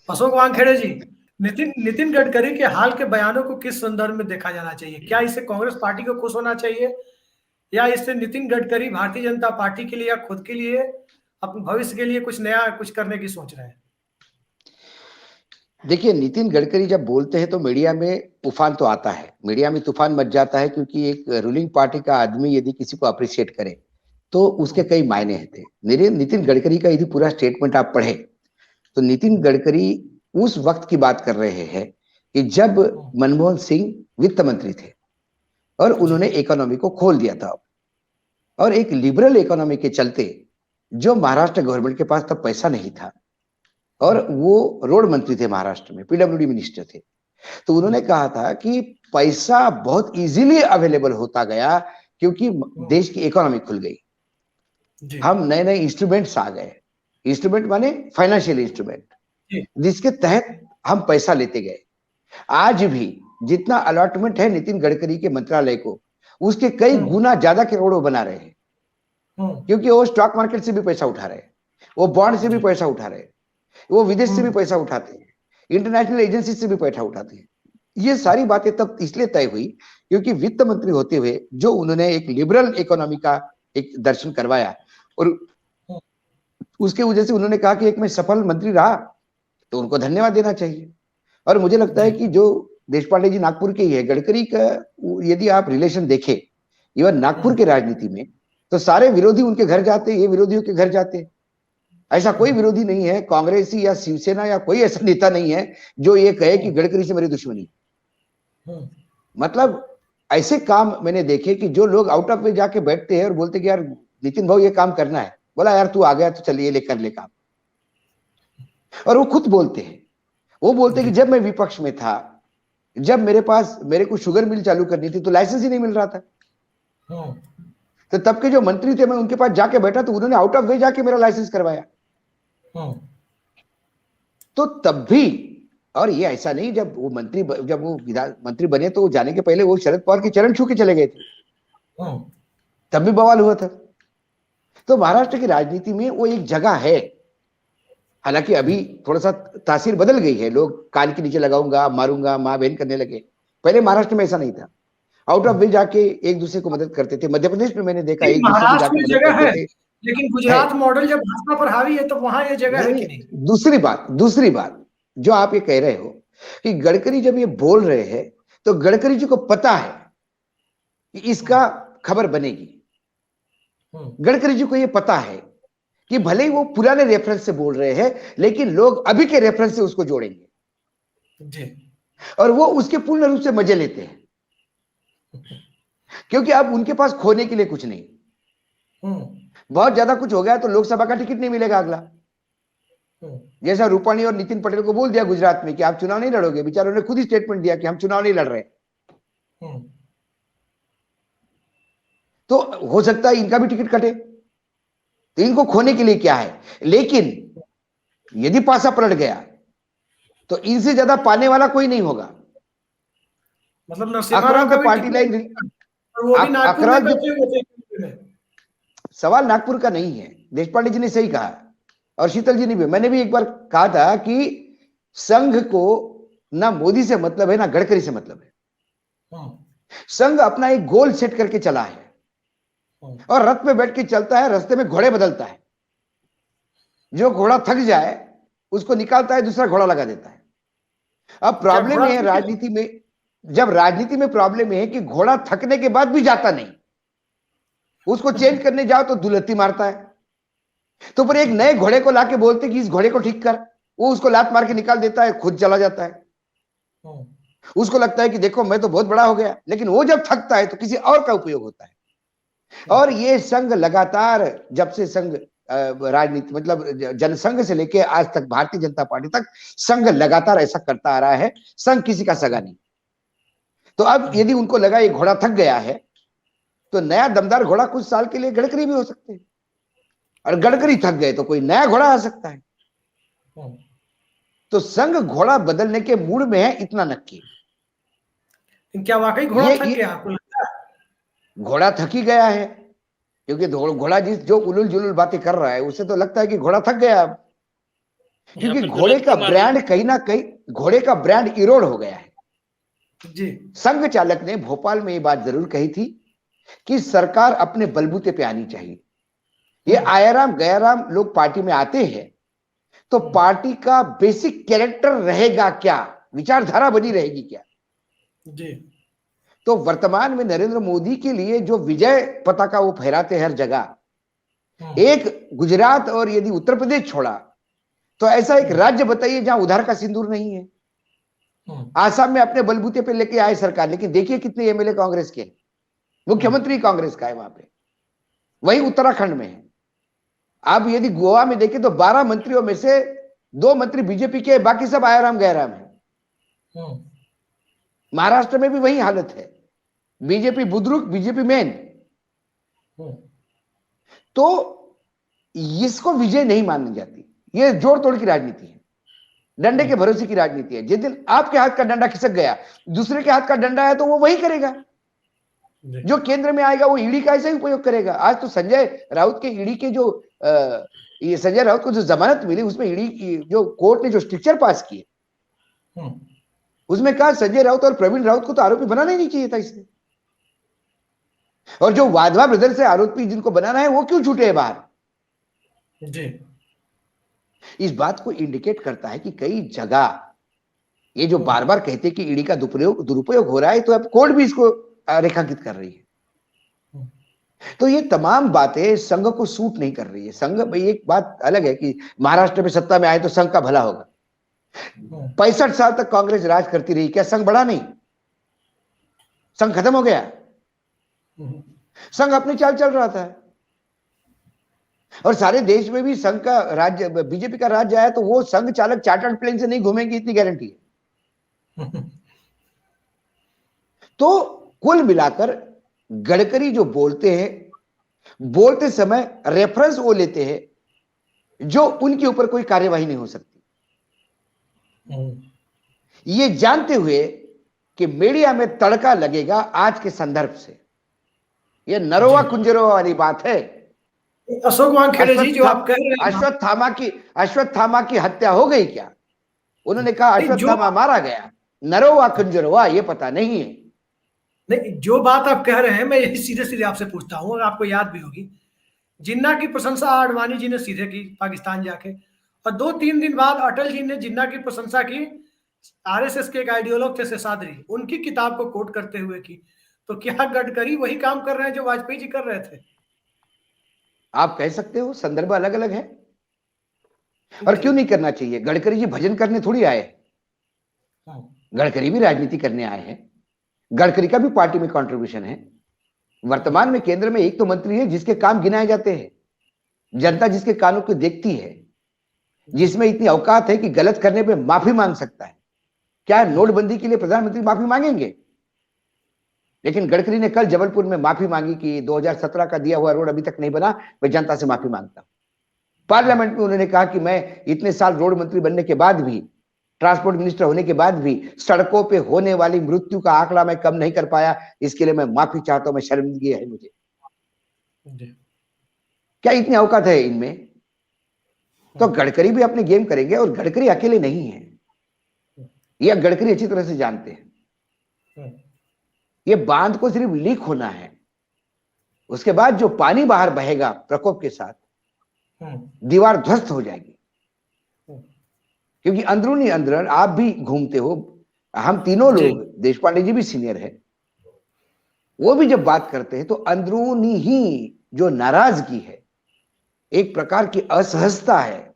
अशोक वानखेड़े जी, नितिन नितिन गडकरी के हाल के बयानों को किस संदर्भ में देखा जाना चाहिए? क्या इससे कांग्रेस पार्टी को खुश होना चाहिए, या इससे नितिन गडकरी भारतीय जनता पार्टी के लिए या खुद के लिए, अपने भविष्य के लिए कुछ नया कुछ करने की सोच रहे हैं? देखिए, नितिन गडकरी जब बोलते हैं तो मीडिया में तूफान तो आता है, मीडिया में तूफान मच जाता है, क्योंकि एक रूलिंग पार्टी का आदमी यदि किसी को अप्रिशिएट करे तो उसके कई मायने थे। मेरे नितिन गडकरी का यदि पूरा स्टेटमेंट आप पढ़े तो नितिन गडकरी उस वक्त की बात कर रहे हैं कि जब मनमोहन सिंह वित्त मंत्री थे और उन्होंने इकोनॉमी को खोल दिया था, और एक लिबरल इकोनॉमी के चलते जो महाराष्ट्र गवर्नमेंट के पास तब पैसा नहीं था, और वो रोड मंत्री थे महाराष्ट्र में, पीडब्ल्यूडी मिनिस्टर थे, तो उन्होंने कहा था कि पैसा बहुत इजीली अवेलेबल होता गया क्योंकि देश की इकोनॉमी खुल गई, हम नए नए इंस्ट्रूमेंट्स आ गए। इंस्ट्रूमेंट माने फाइनेंशियल इंस्ट्रूमेंट, जिसके तहत हम पैसा लेते गए। आज भी जितना अलॉटमेंट है नितिन गडकरी के मंत्रालय को, उसके कई गुना ज्यादा करोड़ों बना रहे हैं, क्योंकि वो स्टॉक मार्केट से भी पैसा उठा रहे हैं, वो बॉन्ड से भी पैसा उठा रहे हैं, वो विदेश से भी पैसा उठाते हैं, इंटरनेशनल एजेंसी से भी पैसा उठाते हैं। ये सारी बातें तब इसलिए तय हुई क्योंकि वित्त मंत्री होते हुए जो उन्होंने एक लिबरल इकोनॉमी का एक दर्शन करवाया, और उसके वजह से उन्होंने कहा कि एक मैं सफल मंत्री रहा, तो उनको धन्यवाद देना चाहिए। और मुझे लगता है कि जो देशपांडे जी नागपुर के ही है, गडकरी का यदि आप रिलेशन देखें इवन नागपुर के राजनीति में, तो सारे विरोधी उनके घर जाते, ये विरोधियों के घर जाते। ऐसा कोई विरोधी नहीं है, कांग्रेसी या शिवसेना या कोई ऐसा नेता नहीं है जो ये कहे कि गडकरी से मेरी दुश्मनी। मतलब ऐसे काम मैंने देखे कि जो लोग आउट ऑफ वे जाके बैठते हैं और बोलते कि यार नितिन भाई ये काम करना है, बोला यार तू आ गया तो चलिए ले कर ले काम। और वो खुद बोलते हैं, वो बोलते हैं कि जब मैं विपक्ष में था, जब मेरे को शुगर मिल चालू करनी थी तो लाइसेंस ही नहीं मिल रहा था, तो तब के जो मंत्री थे मैं उनके पास जाके बैठा तो उन्होंने आउट ऑफ वे जाके मेरा लाइसेंस करवाया। तो तब भी, और ये ऐसा नहीं जब वो मंत्री बने तो जाने के पहले वो शरद पवार के चरण छू के चले गए थे, तब भी बवाल हुआ था। तो महाराष्ट्र की राजनीति में वो एक जगह है, हालांकि अभी थोड़ा सा तासीर बदल गई है, लोग कान के नीचे लगाऊंगा मारूंगा माँ बहन करने लगे। पहले महाराष्ट्र में ऐसा नहीं था, आउट ऑफ वे जाके एक दूसरे को मदद करते थे। मध्य प्रदेश में मैंने देखा एक दूसरे को जाके मदद करते थे, लेकिन गुजरात मॉडल जब भाजपा पर हावी है तो वहां ये जगह है कि नहीं? दूसरी बात जो आप ये कह रहे हो कि गडकरी जब ये बोल रहे हैं तो गडकरी जी को पता है कि इसका खबर बनेगी। गडकरी जी को ये पता है कि भले ही वो पुराने रेफरेंस से बोल रहे हैं, लेकिन लोग अभी के रेफरेंस से उसको जोड़ेंगे और वो उसके पूर्ण रूप से मजे लेते हैं, क्योंकि अब उनके पास खोने के लिए कुछ नहीं। बहुत ज्यादा कुछ हो गया तो लोकसभा का टिकट नहीं मिलेगा अगला, जैसा रूपाणी और नितिन पटेल को बोल दिया गुजरात में कि आप चुनाव नहीं लड़ोगे। बेचारों ने खुद ही स्टेटमेंट दिया कि हम चुनाव नहीं लड़ रहे। तो हो सकता है इनका भी टिकट कटे, तो इनको खोने के लिए क्या है। लेकिन यदि पासा पलट गया तो इनसे ज्यादा पाने वाला कोई नहीं होगा। मतलब अकराल का पार्टी लाइन, सवाल नागपुर का नहीं है, देशपांडे जी ने सही कहा और शीतल जी ने भी। मैंने भी एक बार कहा था कि संघ को ना मोदी से मतलब है ना गडकरी से मतलब है। संघ अपना एक गोल सेट करके चला है और रथ पे बैठ के चलता है, रास्ते में घोड़े बदलता है। जो घोड़ा थक जाए उसको निकालता है, दूसरा घोड़ा लगा देता है। अब प्रॉब्लम है राजनीति में, जब राजनीति में प्रॉब्लम है कि घोड़ा थकने के बाद भी जाता नहीं, उसको चेंज करने जाओ तो दुलत्ती मारता है। तो फिर एक नए घोड़े को लाके बोलते कि इस घोड़े को ठीक कर, वो उसको लात मार के निकाल देता है, खुद चला जाता है। उसको लगता है कि देखो मैं तो बहुत बड़ा हो गया, लेकिन वो जब थकता है तो किसी और का उपयोग होता है। और ये संघ लगातार, जब से संघ राजनीति मतलब जनसंघ से लेके आज तक भारतीय जनता पार्टी तक, संघ लगातार ऐसा करता आ रहा है। संघ किसी का सगा नहीं। तो अब यदि उनको लगा ये घोड़ा थक गया है तो नया दमदार घोड़ा कुछ साल के लिए गडकरी भी हो सकते हैं, और गडकरी थक गए तो कोई नया घोड़ा आ सकता है। तो संघ घोड़ा बदलने के मूड में है, इतना नक्की। क्या वाकई घोड़ा थक गया आपको लगता है? घोड़ा थक ही गया है, क्योंकि घोड़ा जो उलुल जुलुल बातें कर रहा है उससे तो लगता है कि घोड़ा थक गया। अब क्योंकि घोड़े का ब्रांड कहीं ना कहीं, घोड़े का ब्रांड इरोड हो गया है जी। संघ चालक ने भोपाल में ये बात जरूर कही थी कि सरकार अपने बलबूते पे आनी चाहिए। ये आयाराम गयाराम लोग पार्टी में आते हैं तो पार्टी का बेसिक कैरेक्टर रहेगा क्या, विचारधारा बनी रहेगी क्या। जी। तो वर्तमान में नरेंद्र मोदी के लिए जो विजय पताका वो फहराते हैं हर जगह, एक गुजरात और यदि उत्तर प्रदेश छोड़ा तो ऐसा एक राज्य बताइए जहां उधार का सिंदूर नहीं है। आसाम में अपने बलबूते पे लेके आए सरकार, लेकिन देखिए कितने एमएलए कांग्रेस के, मुख्यमंत्री कांग्रेस का है वहां पे। वही उत्तराखंड में है। अब यदि गोवा में देखें तो 12 मंत्रियों में से 2 मंत्री बीजेपी के, बाकी सब आयाराम गयाराम है। महाराष्ट्र में भी वही हालत है, बीजेपी बुद्रुक, बीजेपी मेन। तो इसको विजय नहीं मानी जाती, ये जोड़ तोड़ की राजनीति है, डंडे के भरोसे की राजनीति है। जिस दिन आपके हाथ का डंडा खिसक गया, दूसरे के हाथ का डंडा है तो वो वही करेगा, जो केंद्र में आएगा वो ईडी का ऐसा ही उपयोग करेगा। आज तो संजय राउत के ईडी के जो ये संजय राउत को जो जमानत मिली, उसमें ईडी की जो कोर्ट ने जो स्ट्रिक्चर पास किए, उसमें कहा संजय राउत और प्रवीण राउत को तो आरोपी बनाना ही नहीं चाहिए था इसने। और जो वाधवा ब्रदर से आरोपी जिनको बनाना है वो क्यों छूटे हैं बाहर। जी। इस बात को इंडिकेट करता है कि कई जगह ये जो बार बार कहते हैं कि ईडी का दुरुपयोग हो रहा है, तो अब कोर्ट भी इसको रेखांकित कर रही है। तो ये तमाम बातें संघ को सूट नहीं कर रही है। संघ भाई, एक बात अलग है कि महाराष्ट्र में सत्ता में आए तो संघ का भला होगा। 65 साल तक कांग्रेस राज करती रही, क्या संघ बढ़ा नहीं? संघ खत्म हो गया? संघ अपनी चाल चल रहा था। और सारे देश में भी संघ का राज्य, बीजेपी का राज्य आया तो वो संघ चालक चार्टर्ड प्लेन से नहीं घूमेंगे, इतनी गारंटी है। तो कुल मिलाकर गडकरी जो बोलते हैं, बोलते समय रेफरेंस वो लेते हैं जो उनके ऊपर कोई कार्यवाही नहीं हो सकती, ये जानते हुए कि मीडिया में तड़का लगेगा आज के संदर्भ से। ये नरोवा कुंजरोवा वाली बात है। अशोक वानखेड़े जी, जो आप कह रहे हैं अश्वत्थामा की हत्या हो गई क्या? उन्होंने कहा अश्वत्थामा मारा गया, नरोवा कुंजरोवा ये पता नहीं है। नहीं, जो बात आप कह रहे हैं मैं यही सीधे सीधे आपसे पूछता हूं, आपको याद भी होगी जिन्ना की प्रशंसा आडवाणी जी ने सीधे की पाकिस्तान जाके, और 2-3 दिन बाद अटल जी ने जिन्ना की प्रशंसा की आरएसएस के एक आइडियोलॉग थे शेषाद्री, उनकी किताब को कोट करते हुए की। तो क्या गडकरी वही काम कर रहे हैं जो वाजपेयी जी कर रहे थे? आप कह सकते हो, संदर्भ अलग अलग है। और क्यों नहीं करना चाहिए? गडकरी जी भजन करने थोड़ी आए, गडकरी भी राजनीति करने आए हैं। गडकरी का भी पार्टी में कंट्रीब्यूशन है। वर्तमान में केंद्र में एक तो मंत्री है जिसके काम गिनाए जाते हैं, जनता जिसके कानों को देखती है, जिसमें इतनी औकात है कि गलत करने पे माफी मांग सकता है। क्या नोटबंदी के लिए प्रधानमंत्री माफी मांगेंगे? लेकिन गडकरी ने कल जबलपुर में माफी मांगी कि 2017 का दिया हुआ रोड अभी तक नहीं बना, मैं जनता से माफी मांगता हूं। पार्लियामेंट में उन्होंने कहा कि मैं इतने साल रोड मंत्री बनने के बाद भी, ट्रांसपोर्ट मिनिस्टर होने के बाद भी सड़कों पे होने वाली मृत्यु का आंकड़ा मैं कम नहीं कर पाया, इसके लिए मैं माफी चाहता हूं, मैं शर्मिंदगी है मुझे। क्या इतनी औकात है इनमें? तो गडकरी भी अपने गेम करेंगे, और गडकरी अकेले नहीं है, यह गडकरी अच्छी तरह से जानते हैं। ये बांध को सिर्फ लीक होना है, उसके बाद जो पानी बाहर बहेगा प्रकोप के साथ, दीवार ध्वस्त हो जाएगी। क्योंकि अंदरूनी अंदर आप भी घूमते हो, हम तीनों लोग, देश पांडे जी भी सीनियर है, वो भी जब बात करते हैं तो अंदरूनी ही जो नाराजगी है, एक प्रकार की असहजता है,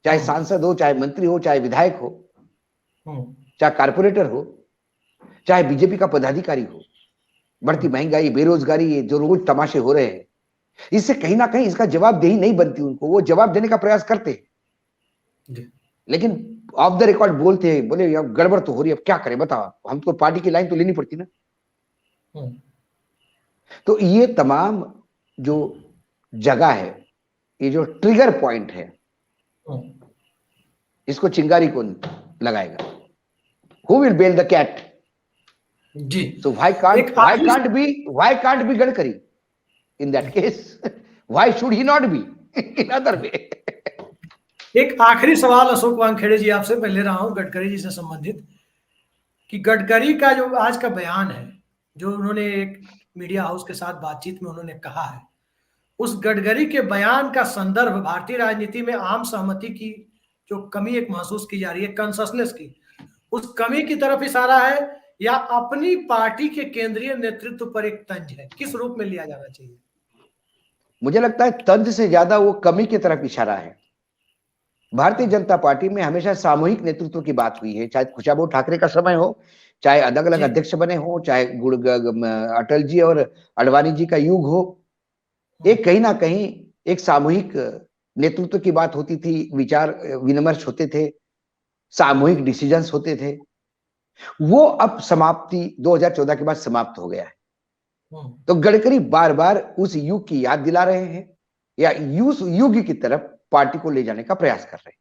चाहे सांसद हो, चाहे मंत्री हो, चाहे विधायक हो, चाहे कारपोरेटर हो, चाहे बीजेपी का पदाधिकारी हो। बढ़ती महंगाई, बेरोजगारी, ये जो रोज तमाशे हो रहे हैं, इससे कहीं ना कहीं इसका जवाबदेही नहीं बनती उनको। वो जवाब देने का प्रयास करते हैं, लेकिन ऑफ द रिकॉर्ड बोलते हैं, बोले यार गड़बड़ तो हो रही है, अब क्या करें बताओ, हमको पार्टी की लाइन तो लेनी पड़ती ना। तो ये तमाम जो जगह है, ये जो ट्रिगर पॉइंट है, इसको चिंगारी कौन लगाएगा? Who will bail the cat? Ji. So why can't be Gadkari in that case? Why should he not be in other way? एक आखिरी सवाल अशोक वानखेड़े जी आपसे मैं ले रहा हूं गडकरी जी से संबंधित, कि गडकरी का जो आज का बयान है, जो उन्होंने एक मीडिया हाउस के साथ बातचीत में उन्होंने कहा है, उस गडकरी के बयान का संदर्भ भारतीय राजनीति में आम सहमति की जो कमी एक महसूस की जा रही है, कंसेंसस की, उस कमी की तरफ इशारा है या अपनी पार्टी के केंद्रीय नेतृत्व पर एक तंज है? किस रूप में लिया जाना चाहिए? मुझे लगता है तंज से ज्यादा वो कमी की तरफ इशारा है। भारतीय जनता पार्टी में हमेशा सामूहिक नेतृत्व की बात हुई है, चाहे खुशाबू ठाकरे का समय हो, चाहे अलग अलग अध्यक्ष बने हो, चाहे अटल जी और अडवाणी जी का युग हो, एक कहीं ना कहीं एक सामूहिक नेतृत्व की बात होती थी, विचार विमर्श होते थे, सामूहिक डिसीजंस होते थे। वो अब समाप्ति 2014 के बाद समाप्त हो गया है। तो गडकरी बार बार उस युग की याद दिला रहे हैं या उस युग की तरफ पार्टी को ले जाने का प्रयास कर रहे हैं।